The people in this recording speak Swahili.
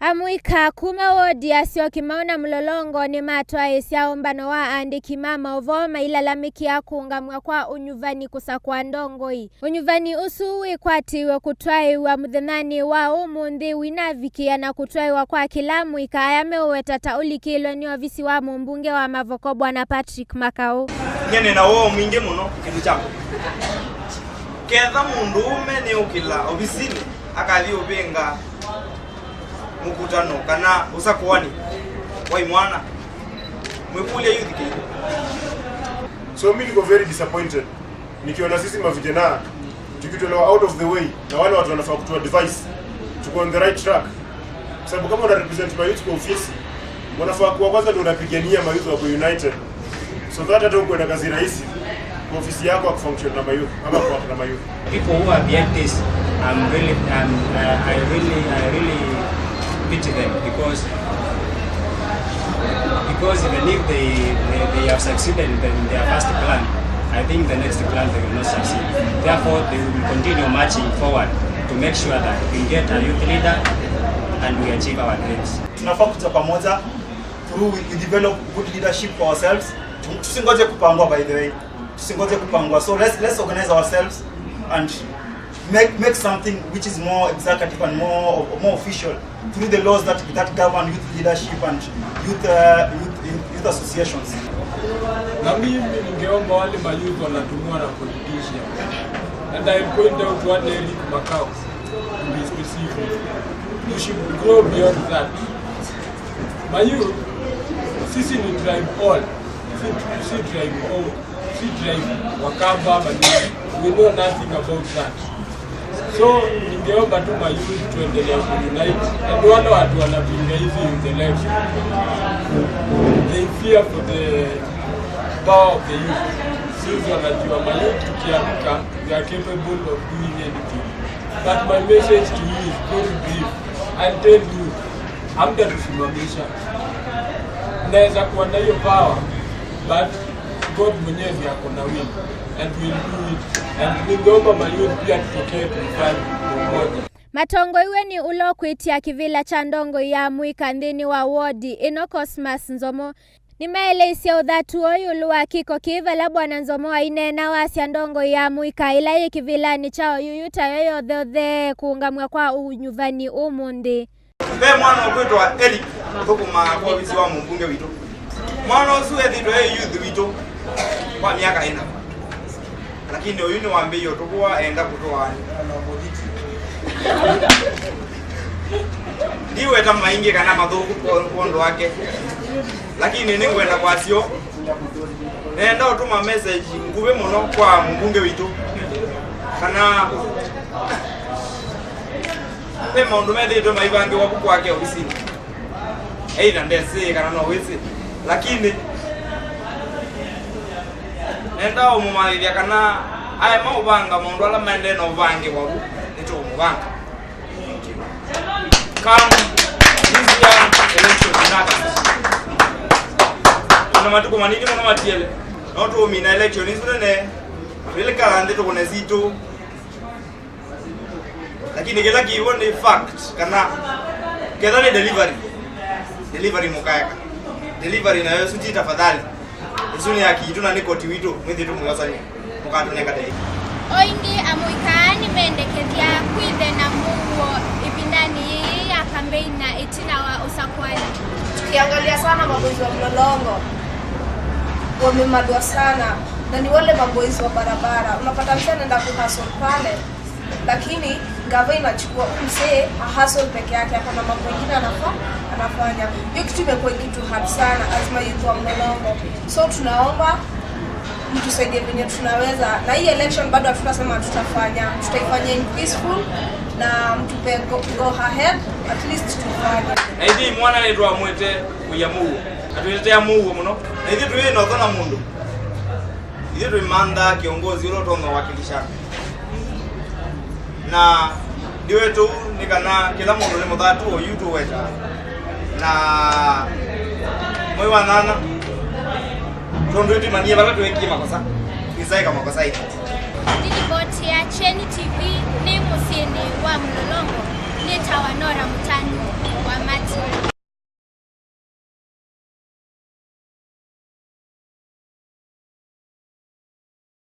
Amuika kuma wodi ya syokimau na mlolongo ni matwa isyaombano wa andiki mama ovoma ilalamiki ya kuungamwa kwa unyuvani kusakwa ndongoi. Unyuvani usuwi kwatiwe kutwaiwa mudhenani wa umundi winavikia na kutwaiwa kwa kila Amuika ayamewetata ulikilo ni ovisi wa mbunge wa Mavoko Bwana Patrick Makau. Nyene na wao mwingi muno kitu chako. Ketha mundu ume ni ukila obisini akali ubenga mukutano kana usakuani wai mwana mwekulia youth kid. So mimi niko very disappointed nikiona sisi mavijana tukitolewa out of the way na wale watu wanafaa kutoa device tuko on the right track, sababu kama una represent my youth kwa ofisi wanafaa kuwa kwanza ndio unapigania my youth wa united, so that hata uko na kazi rahisi kwa ofisi yako ya function na my youth ama kwa na my youth. People who are behind this, I really pity them because even if they have succeeded in their first plan, I think the next plan they will not succeed. Therefore, they will continue marching forward to make sure that we get a youth leader and we achieve our dreams. Tunafaa kutoka pamoja through we develop good leadership for ourselves. Tusingoje kupangwa, by the way. Tusingoje kupangwa. So let's organize ourselves and make something which is more executive and more official through the laws that govern youth leadership and youth associations. Na mimi ningeomba wale mayouth wanatumwa na politician. And I point out one Eric Makau to be specific. You should go beyond that. Mayouth, sisi ni tribe all. Si tribe all. Si tribe Wakamba, we know nothing about that. So ningeomba tu mayouth tuendelee kuunite and wale watu wanapinga hizi in the election. They fear for the power of the youth. Sisi wanajua mayouth tukiamka they are capable of doing anything. But my message to you is very brief. I'll tell you, hamda tusimamisha. Naweza kuwa na hiyo power, but God mwenyewe ako na will and will do it. And ningeomba mayouth pia tutokee tufanye pamoja. Matongo iwe ni ulo kuitia kivila cha ndongo ya Amuika ndini wa wodi ino Cosmas Nzomo. Nimeelezea udhatu oyulu wa kiko kivala Bwana Nzomo wa inena wasya ndongo ya Amuika ila ye kivilani chao yuyuta yoyo the kuungamwa kwa unyuvani umundi. Be mwana wakwetwa Eric kukuma kwa visi wa mbunge wito. Mwana usuwe dhito youth wito kwa miaka ina. Lakini oyuni wambe yotokuwa enda kutoa ndiwe tama inge kana madhuku kondo wake, lakini ningwenda kwa sio nenda utuma message ngube muno kwa mbunge witu kana pema undume ndo maibange waku kwake ofisini either ndese kana no wese, lakini nenda umumalivya kana aya maubanga mundu ala mende no vange waku nito umubanga come this year election nata na matuko manini mwana matiele noto mina election isune vile kalande to kone zito, lakini kila kiwo ni fact kana kedha ni delivery mukayaka delivery na yesu jita tafadhali isuni ya kitu na nikoti wito mwithi tu mwasani mukato nekate oingi Amuika ni mendekezia kwithe na muwo ipindani ya campaign na itina wa usakuani. Tukiangalia sana maboizi wa mlolongo wamemadwa sana na ni wale maboizi wa barabara. Unapata msee anaenda kuhustle pale, lakini gava inachukua msee hustle peke yake, hapa na mambo mengine anafanya. Hiyo kitu imekuwa kitu hard sana azma yetu wa mlolongo. So tunaomba mtusaidie venye tunaweza, na hii election bado hatutasema tutaifanya in peaceful na mtupe go ahead, at least tufanye. Hivi mwana wetu amwete kuyamu atuletea Mungu muno na hivi tuwe na thona mundu hivi tuimanda kiongozi ule tonga wakilisha na ndiwe tu nikana kila mundu ni muthatu o yutu weta na mwe nana tondo yetu mania bala tuwekie makosa isai kama makosa hii. Ripoti ya Cheni TV ni musini wa mlolongo ni tawanora mtani.